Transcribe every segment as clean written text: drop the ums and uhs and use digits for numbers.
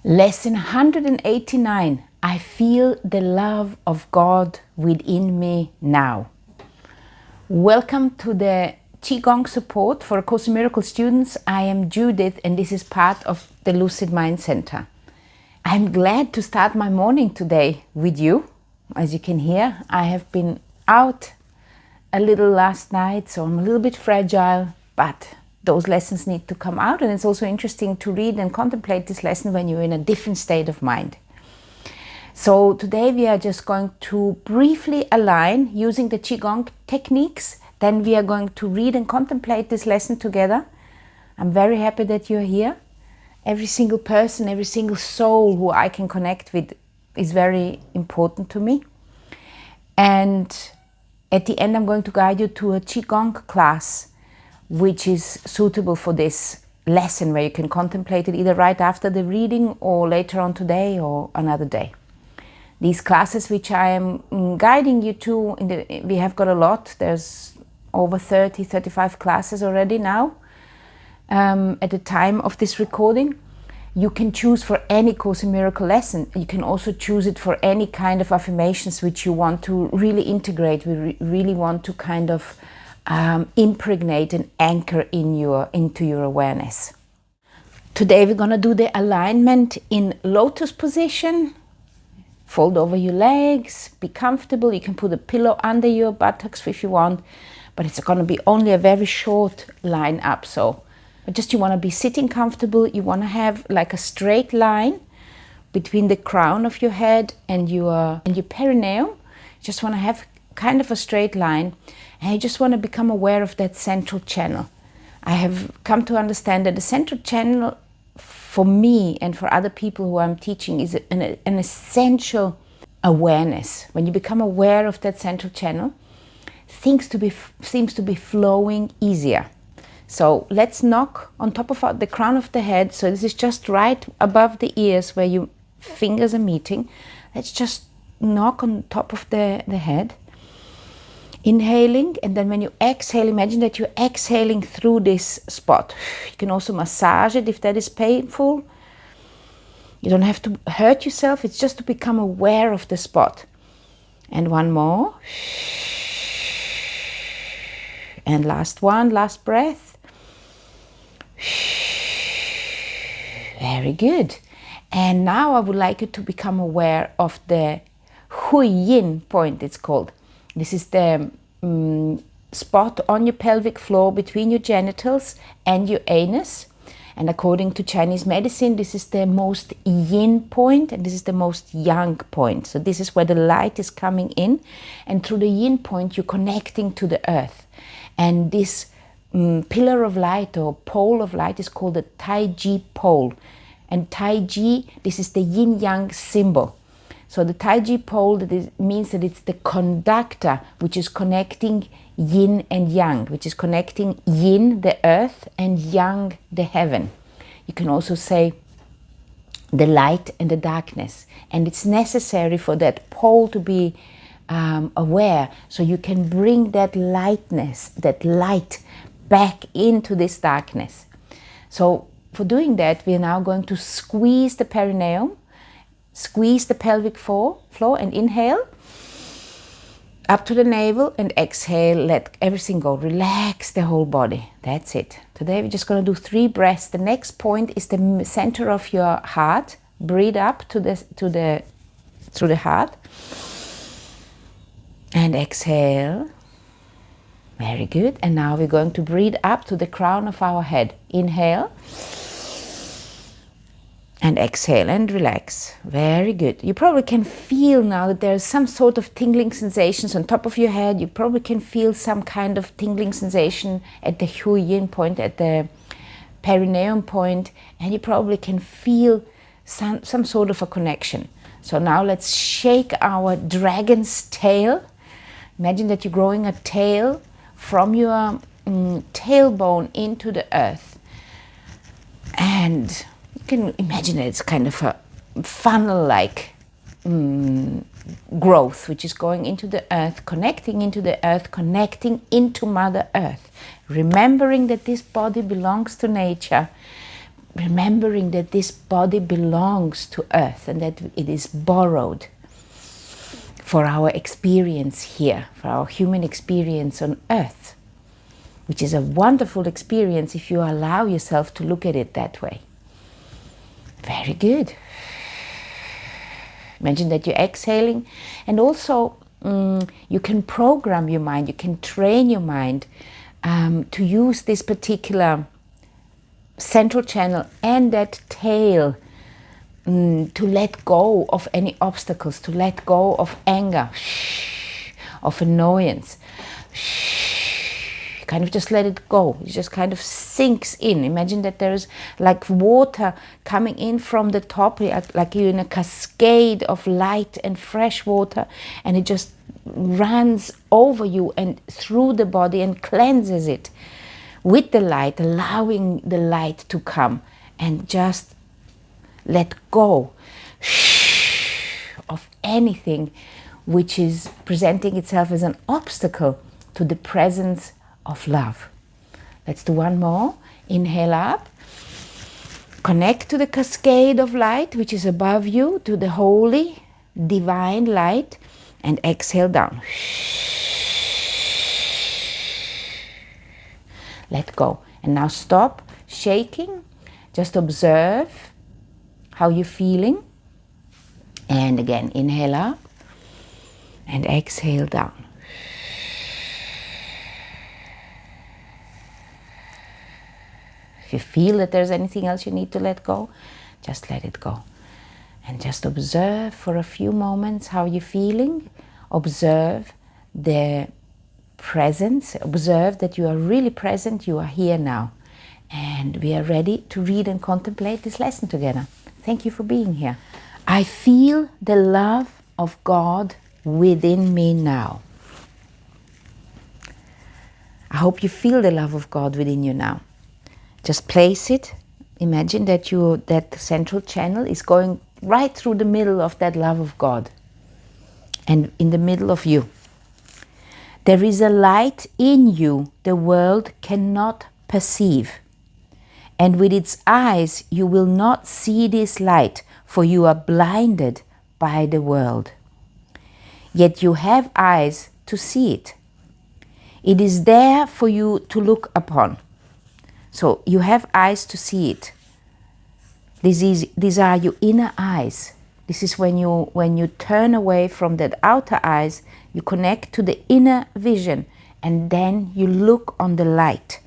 Lesson 189. I feel the love of God within me now. Welcome to the Qigong support for A Course in Miracles students. I am Judith and this is part of the Lucid Mind Center. I'm glad to start my morning today with you. As you can hear, I have been out a little last night, so I'm a little bit fragile, but those lessons need to come out, and it's also interesting to read and contemplate this lesson when you're in a different state of mind. So today we are just going to briefly align using the Qigong techniques. Then we are going to read and contemplate this lesson together. I'm very happy that you're here. Every single person, every single soul who I can connect with is very important to me. And at the end I'm going to guide you to a Qigong class which is suitable for this lesson, where you can contemplate it either right after the reading or later on today or another day. These classes which I am guiding you to, we have got a lot. There's over 35 classes already now at the time of this recording. You can choose for any Course in Miracle lesson. You can also choose it for any kind of affirmations which you want to really integrate. We really want to kind of impregnate and anchor into your awareness. Today we're going to do the alignment in lotus position. Fold over your legs, be comfortable. You can put a pillow under your buttocks if you want, but it's going to be only a very short line up. So just you want to be sitting comfortable. You want to have like a straight line between the crown of your head and your perineum. You just want to have kind of a straight line, and you just want to become aware of that central channel. I have come to understand that the central channel for me and for other people who I'm teaching is an essential awareness. When you become aware of that central channel, seems to be flowing easier. So let's knock on top of the crown of the head. So this is just right above the ears where your fingers are meeting. Let's just knock on top of the head. Inhaling, and then when you exhale, imagine that you're exhaling through this spot. You can also massage it if that is painful. You don't have to hurt yourself, it's just to become aware of the spot. And one more. And last one, last breath. Very good. And now I would like you to become aware of the Hui Yin point, it's called. This is the spot on your pelvic floor between your genitals and your anus. And according to Chinese medicine, this is the most yin point and this is the most yang point. So this is where the light is coming in. And through the yin point, you're connecting to the earth. And this pillar of light or pole of light is called the Tai Chi pole. And Tai Chi, this is the yin-yang symbol. So the Tai Chi pole means that it's the conductor which is connecting yin and yang, which is connecting yin, the earth, and yang, the heaven. You can also say the light and the darkness. And it's necessary for that pole to be aware, so you can bring that lightness, that light, back into this darkness. So for doing that, we are now going to squeeze the perineum. Squeeze the pelvic floor and inhale up to the navel and exhale, let everything go. Relax the whole body. That's it. Today we're just going to do 3 breaths. The next point is the center of your heart. Breathe up through the heart and exhale. Very good. And now we're going to breathe up to the crown of our head. Inhale. And exhale and relax. Very good. You probably can feel now that there's some sort of tingling sensations on top of your head. You probably can feel some kind of tingling sensation at the Hui Yin point, at the perineum point, and you probably can feel some sort of a connection. So now let's shake our dragon's tail. Imagine that you're growing a tail from your tailbone into the earth. And you can imagine that it's kind of a funnel-like growth, which is going into the earth, connecting into Mother Earth, remembering that this body belongs to nature, remembering that this body belongs to earth and that it is borrowed for our experience here, for our human experience on earth, which is a wonderful experience if you allow yourself to look at it that way. Very good. Imagine that you're exhaling, and also you can program your mind, you can train your mind to use this particular central channel and that tail to let go of any obstacles, to let go of anger, of annoyance. Kind of just let it go. It just kind of sinks in. Imagine that there's like water coming in from the top, like you're in a cascade of light and fresh water, and it just runs over you and through the body and cleanses it with the light, allowing the light to come, and just let go of anything which is presenting itself as an obstacle to the presence of love. Let's do one more. Inhale up. Connect to the cascade of light which is above you, to the holy, divine light, and exhale down. Let go. And now stop shaking. Just observe how you're feeling. And again, inhale up and exhale down. If you feel that there's anything else you need to let go, just let it go. And just observe for a few moments how you're feeling. Observe the presence. Observe that you are really present. You are here now. And we are ready to read and contemplate this lesson together. Thank you for being here. I feel the love of God within me now. I hope you feel the love of God within you now. Just place it. Imagine that that central channel is going right through the middle of that love of God and in the middle of you. There is a light in you the world cannot perceive. And with its eyes you will not see this light, for you are blinded by the world. Yet you have eyes to see it. It is there for you to look upon. So you have eyes to see it. These are your inner eyes. This is when you turn away from that outer eyes, you connect to the inner vision, and then you look on the light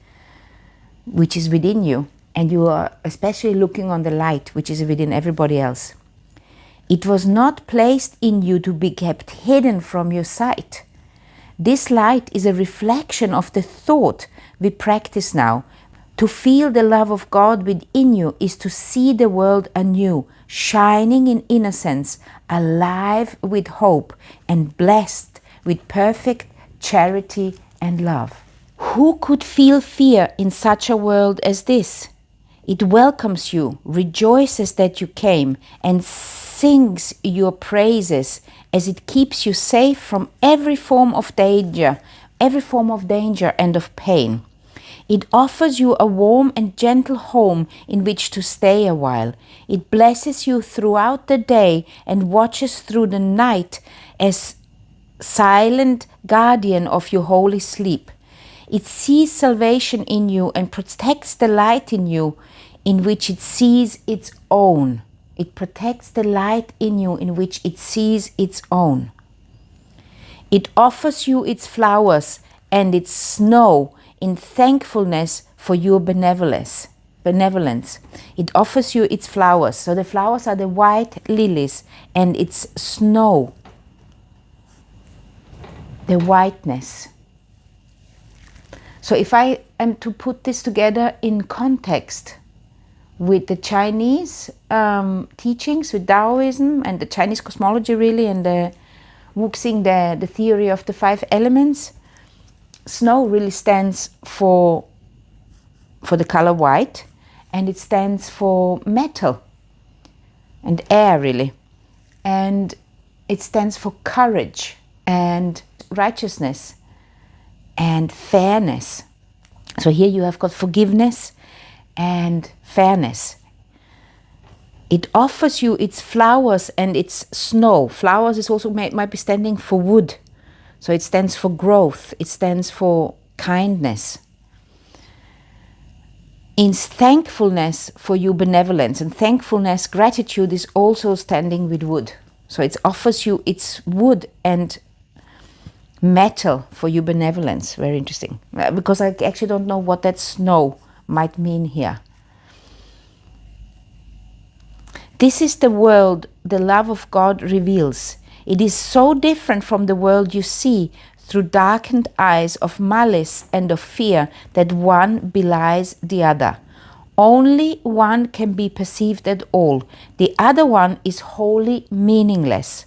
which is within you, and you are especially looking on the light which is within everybody else. It was not placed in you to be kept hidden from your sight. This light is a reflection of the thought we practice now. To feel the love of God within you is to see the world anew, shining in innocence, alive with hope, and blessed with perfect charity and love. Who could feel fear in such a world as this? It welcomes you, rejoices that you came, and sings your praises as it keeps you safe from every form of danger and of pain. It offers you a warm and gentle home in which to stay a while. It blesses you throughout the day and watches through the night as silent guardian of your holy sleep. It sees salvation in you and protects the light in you in which it sees its own. It protects the light in you in which it sees its own. It offers you its flowers and its snow in thankfulness for your benevolence. It offers you its flowers. So the flowers are the white lilies, and its snow, the whiteness. So if I am to put this together in context with the Chinese teachings, with Taoism and the Chinese cosmology really, and the Wuxing, the theory of the 5 elements, snow really stands for the color white, and it stands for metal and air really, and it stands for courage and righteousness and fairness. So here you have got forgiveness and fairness. It offers you its flowers and its snow. Flowers is also might be standing for wood. So it stands for growth. It stands for kindness. In thankfulness for your benevolence. And thankfulness, gratitude is also standing with wood. So it offers you its wood and metal for your benevolence. Very interesting. Because I actually don't know what that snow might mean here. This is the world the love of God reveals. It is so different from the world you see through darkened eyes of malice and of fear that one belies the other. Only one can be perceived at all. The other one is wholly meaningless.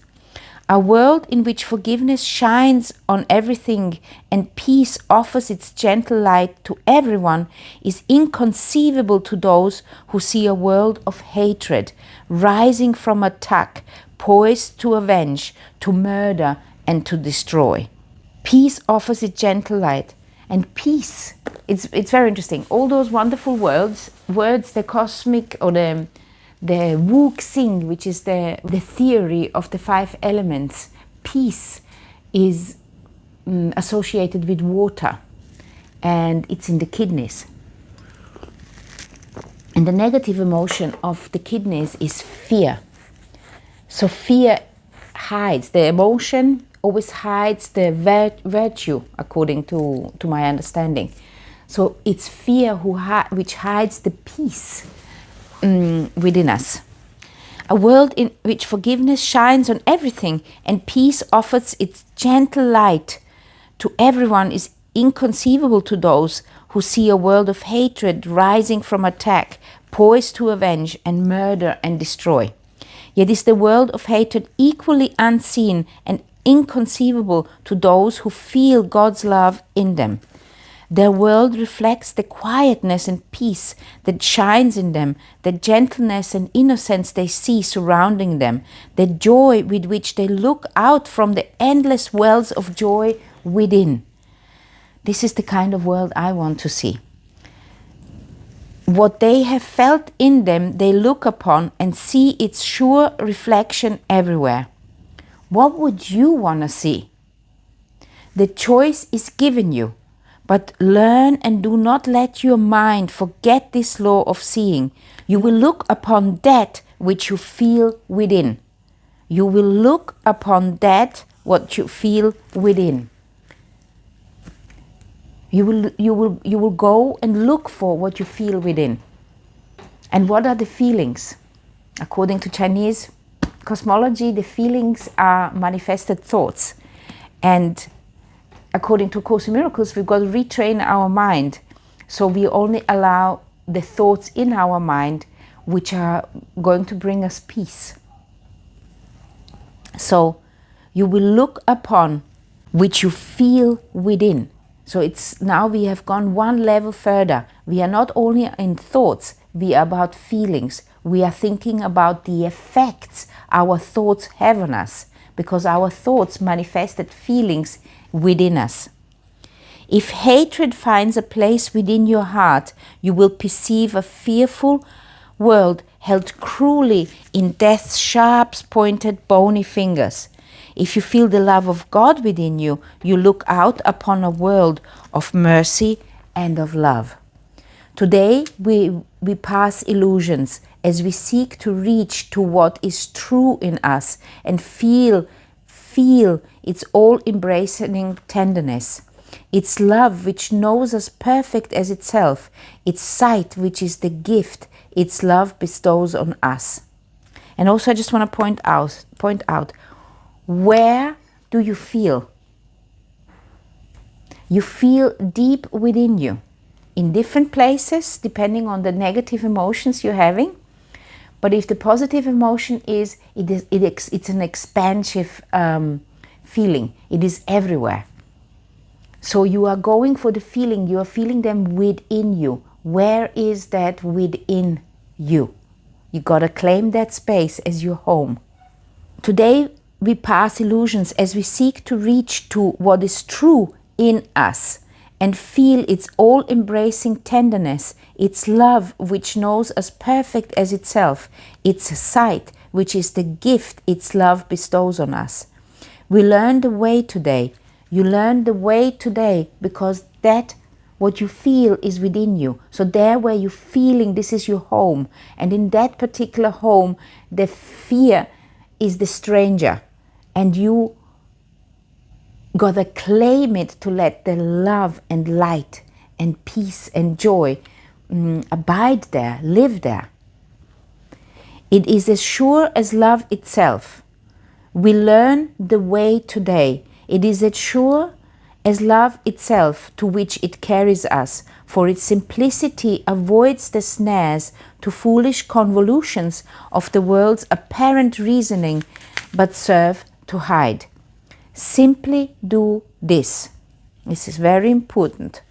A world in which forgiveness shines on everything and peace offers its gentle light to everyone is inconceivable to those who see a world of hatred, rising from attack, poised to avenge, to murder, and to destroy. Peace offers its gentle light. And peace, it's very interesting. All those wonderful words, the cosmic or the Wu Xing, which is the theory of the 5 elements. Peace is associated with water, and it's in the kidneys. And the negative emotion of the kidneys is fear. So fear hides. The emotion always hides the virtue, according to my understanding. So it's fear which hides the peace within us. A world in which forgiveness shines on everything and peace offers its gentle light to everyone is inconceivable to those who see a world of hatred rising from attack, poised to avenge and murder and destroy. Yet is the world of hatred equally unseen and inconceivable to those who feel God's love in them. Their world reflects the quietness and peace that shines in them, the gentleness and innocence they see surrounding them, the joy with which they look out from the endless wells of joy within. This is the kind of world I want to see. What they have felt in them, they look upon and see its sure reflection everywhere. What would you want to see? The choice is given you. But learn and do not let your mind forget this law of seeing. You will look upon that which you feel within. You will look upon that what you feel within. You will go and look for what you feel within. And what are the feelings? According to Chinese cosmology, the feelings are manifested thoughts. And according to Course in Miracles, we've got to retrain our mind. So we only allow the thoughts in our mind which are going to bring us peace. So you will look upon which you feel within. So it's now we have gone one level further. We are not only in thoughts, we are about feelings. We are thinking about the effects our thoughts have on us, because our thoughts manifested feelings within us. If hatred finds a place within your heart, you will perceive a fearful world held cruelly in death's sharp pointed bony fingers. If you feel the love of God within you, you look out upon a world of mercy and of love. Today we pass illusions as we seek to reach to what is true in us and feel its all-embracing tenderness, its love which knows us perfect as itself, its sight which is the gift its love bestows on us. And also I just want to point out, where do you feel? You feel deep within you, in different places, depending on the negative emotions you're having. But if the positive emotion it's an expansive feeling. It is everywhere. So you are going for the feeling. You are feeling them within you. Where is that within you? You got to claim that space as your home. Today we pass illusions as we seek to reach to what is true in us and feel its all-embracing tenderness, its love which knows us perfect as itself, its sight which is the gift its love bestows on us. We learn the way today. You learn the way today because that what you feel is within you. So there where you're feeling this is your home, and in that particular home the fear is the stranger, and you gotta claim it to let the love and light and peace and joy abide there, live there. It is as sure as love itself. We learn the way today. It is as sure as love itself to which it carries us, for its simplicity avoids the snares to foolish convolutions of the world's apparent reasoning, but serve to hide. Simply do this. This is very important.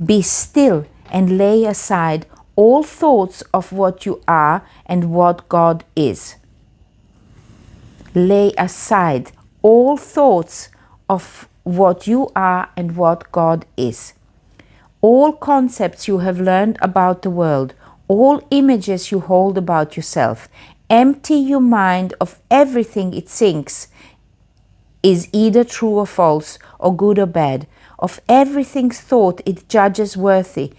Be still and lay aside all thoughts of what you are and what God is. Lay aside all thoughts of what you are and what God is. All concepts you have learned about the world, all images you hold about yourself. Empty your mind of everything it thinks is either true or false, or good or bad, of everything thought it judges worthy,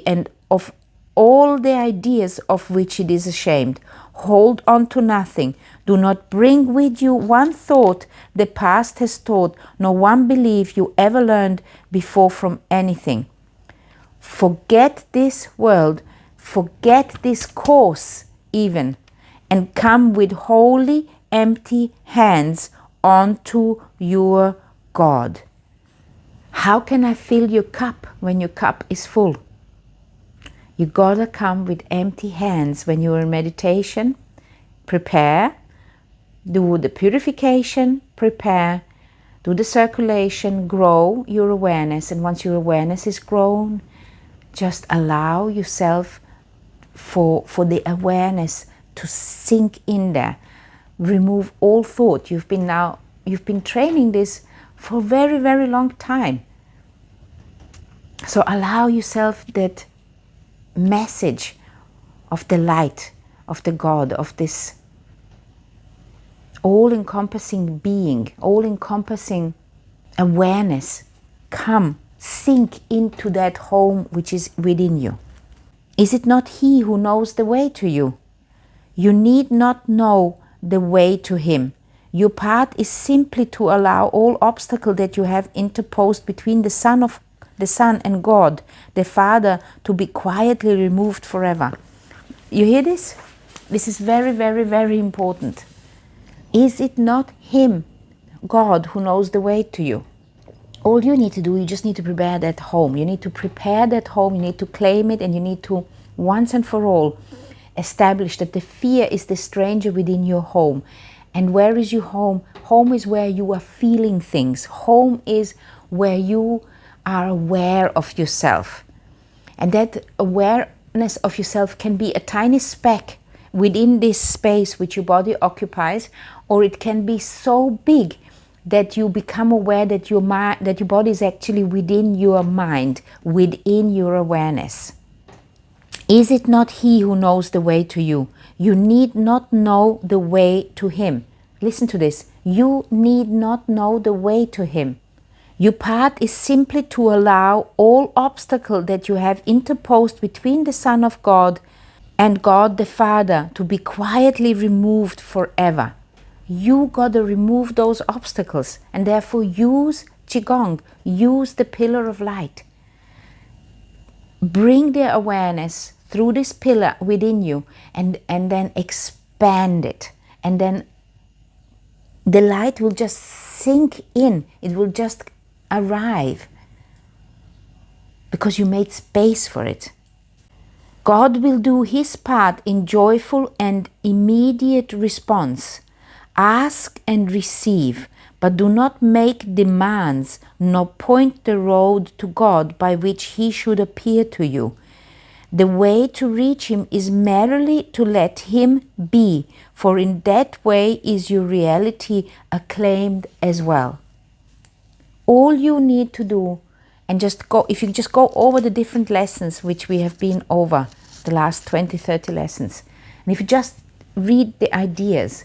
and of all the ideas of which it is ashamed. Hold on to nothing. Do not bring with you one thought the past has taught, nor one belief you ever learned before from anything. Forget this world, forget this course even, and come with wholly empty hands onto your God. How can I fill your cup when your cup is full? You gotta come with empty hands when you're in meditation. Prepare, do the purification, prepare, do the circulation, grow your awareness, and once your awareness is grown, just allow yourself for the awareness to sink in there. Remove all thought. You've been training this for a very, very long time. So allow yourself that message of the light, of the God, of this all-encompassing being, all-encompassing awareness. Come, sink into that home which is within you. Is it not He who knows the way to you? You need not know the way to Him. Your part is simply to allow all obstacle that you have interposed between the Son and God, the Father, to be quietly removed forever. You hear this? This is very, very, very important. Is it not Him, God, who knows the way to you? All you need to do, you just need to prepare that home. You need to prepare that home, you need to claim it, and you need to, once and for all, establish that the fear is the stranger within your home. And where is your home? Home is where you are feeling things. Home is where you are aware of yourself. And that awareness of yourself can be a tiny speck within this space which your body occupies, or it can be so big that you become aware that your body is actually within your mind, within your awareness. Is it not He who knows the way to you? You need not know the way to Him. Listen to this. You need not know the way to Him. Your part is simply to allow all obstacle that you have interposed between the Son of God and God the Father to be quietly removed forever. You gotta remove those obstacles, and therefore use Qigong, use the pillar of light. Bring the awareness through this pillar within you, and then expand it, and then the light will just sink in. It will just arrive because you made space for it. God will do His part in joyful and immediate response. Ask and receive, but do not make demands, nor point the road to God by which He should appear to you. The way to reach Him is merely to let Him be, for in that way is your reality acclaimed as well. All you need to do and just go, if you just go over the different lessons which we have been over, the last 20, 30 lessons, and if you just read the ideas,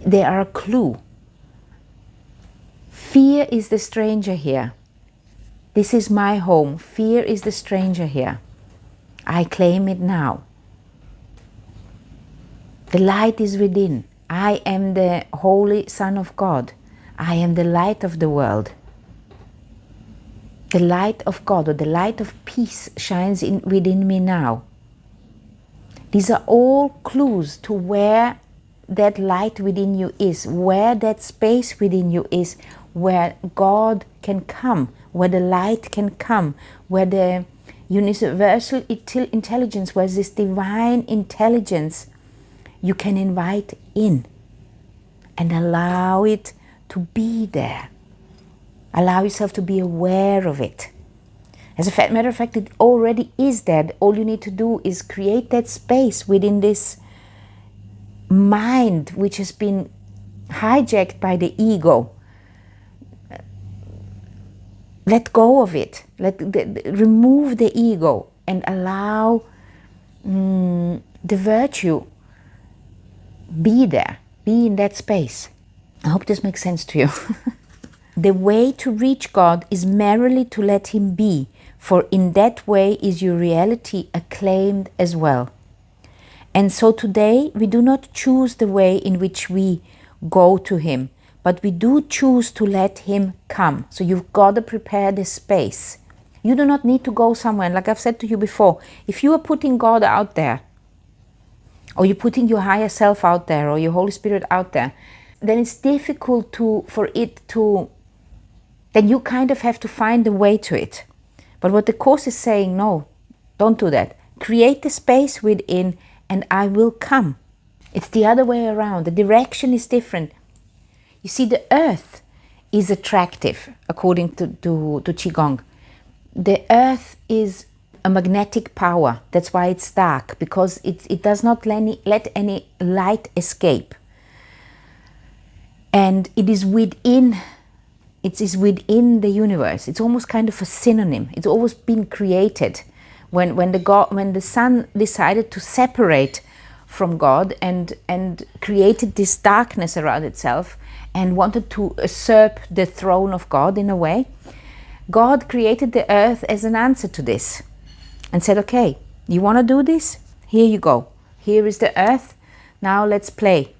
they are a clue. Fear is the stranger here. This is my home. Fear is the stranger here. I claim it now. The light is within. I am the Holy Son of God. I am the light of the world. The light of God, or the light of peace, shines within me now. These are all clues to where that light within you is, where that space within you is, where God can come, where the light can come, where the universal intelligence, where this divine intelligence you can invite in and allow it to be there. Allow yourself to be aware of it. As a matter of fact, it already is there. All you need to do is create that space within this mind which has been hijacked by the ego. Let go of it. Remove the ego and allow the virtue be there. Be in that space. I hope this makes sense to you. The way to reach God is merely to let Him be, for in that way is your reality acclaimed as well. And so today we do not choose the way in which we go to Him, but we do choose to let Him come. So you've got to prepare the space. You do not need to go somewhere. Like I've said to you before, if you are putting God out there, or you're putting your higher self out there, or your Holy Spirit out there, then it's difficult then you kind of have to find a way to it. But what the Course is saying, no, don't do that. Create the space within and I will come. It's the other way around. The direction is different. You see, the earth is attractive, according to Qigong. The earth is a magnetic power. That's why it's dark, because it does not let any light escape. And it is within the universe. It's almost kind of a synonym. It's always been created. When the sun decided to separate from God and created this darkness around itself and wanted to usurp the throne of God in a way, God created the earth as an answer to this and said, okay, you want to do this? Here you go. Here is the earth. Now let's play.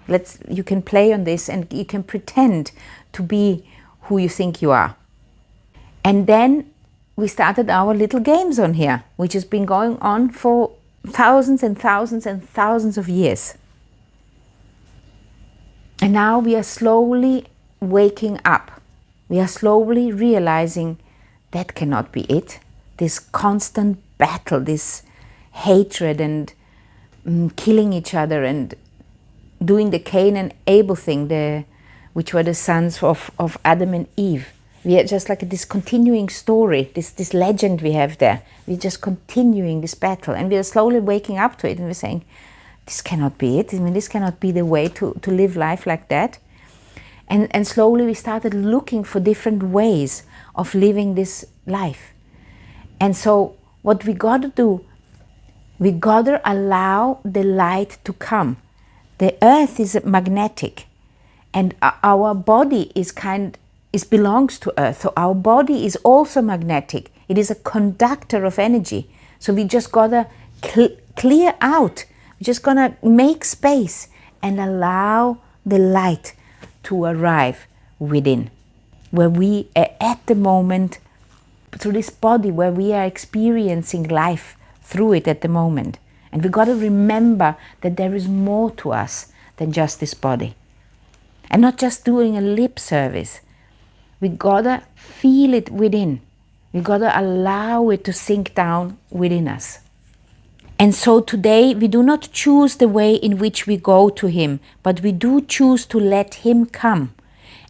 You can play on this and you can pretend to be who you think you are. And then we started our little games on here, which has been going on for thousands and thousands and thousands of years. And now we are slowly waking up. We are slowly realizing that cannot be it. This constant battle, this hatred and killing each other and doing the Cain and Abel thing, which were the sons of Adam and Eve. We are just like this continuing story, this legend we have there. We're just continuing this battle and we are slowly waking up to it and we're saying, this cannot be it. I mean, this cannot be the way to live life like that. And slowly we started looking for different ways of living this life. And so what we got to do, we got to allow the light to come. The earth is magnetic and our body belongs to earth. So our body is also magnetic. It is a conductor of energy. So we just got to clear out. We're just going to make space and allow the light to arrive within, where we are at the moment, through this body, where we are experiencing life through it at the moment. And we got to remember that there is more to us than just this body. And not just doing a lip service. We got to feel it within. We got to allow it to sink down within us. And so today we do not choose the way in which we go to Him, but we do choose to let Him come.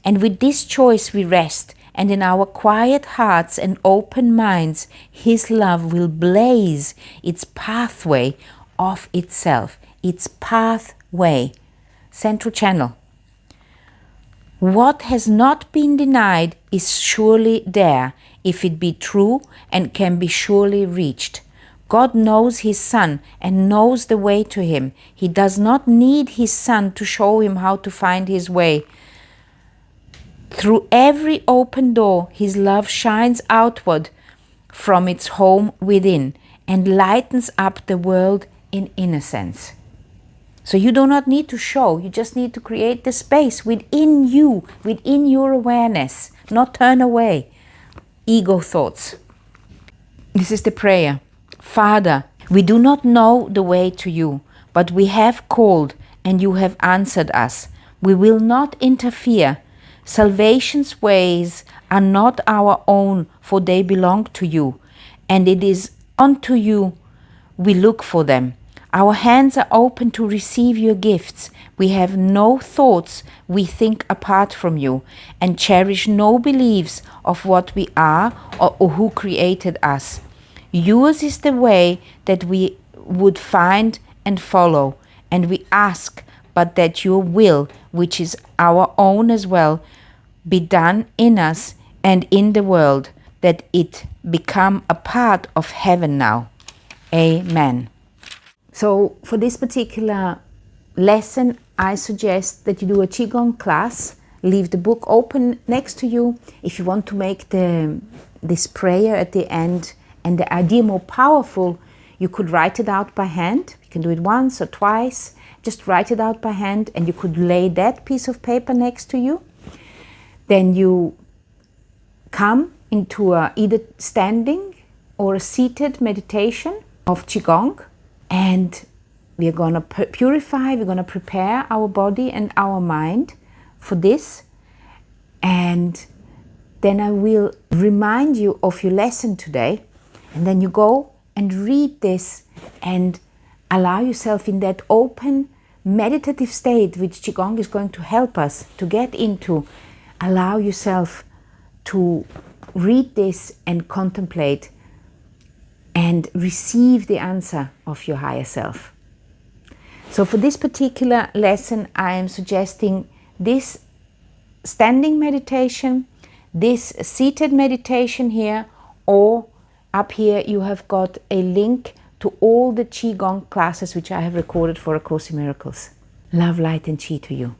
And with this choice we rest, and in our quiet hearts and open minds, His love will blaze its pathway of itself. Its pathway. Central channel. What has not been denied is surely there. if it be true and can be surely reached. God knows his Son and knows the way to him. He does not need his Son to show him how to find his way. Through every open door, his love shines outward from its home within and lightens up the world in innocence. So you do not need to show, you just need to create the space within you, within your awareness, not turn away ego thoughts. This is the prayer. Father, we do not know the way to you, but we have called and you have answered us. We will not interfere. Salvation's ways are not our own, for they belong to you, and it is unto you we look for them. Our hands are open to receive your gifts. We have no thoughts we think apart from you, and cherish no beliefs of what we are or who created us. Yours is the way that we would find and follow, and we ask but that your will, which is our own as well, be done in us and in the world, that it become a part of heaven now. Amen. So for this particular lesson, I suggest that you do a Qigong class. Leave the book open next to you. If you want to make this prayer at the end and the idea more powerful, you could write it out by hand. You can do it once or twice. Just write it out by hand, and you could lay that piece of paper next to you. Then you come into either standing or a seated meditation of Qigong. And we're going to purify, we're going to prepare our body and our mind for this. And then I will remind you of your lesson today. And then you go and read this and allow yourself in that open, meditative state, which Qigong is going to help us to get into. Allow yourself to read this and contemplate and receive the answer of your higher self. So for this particular lesson, I am suggesting this standing meditation, this seated meditation here, or up here you have got a link to all the Qigong classes which I have recorded for A Course in Miracles. Love, light and Qi to you.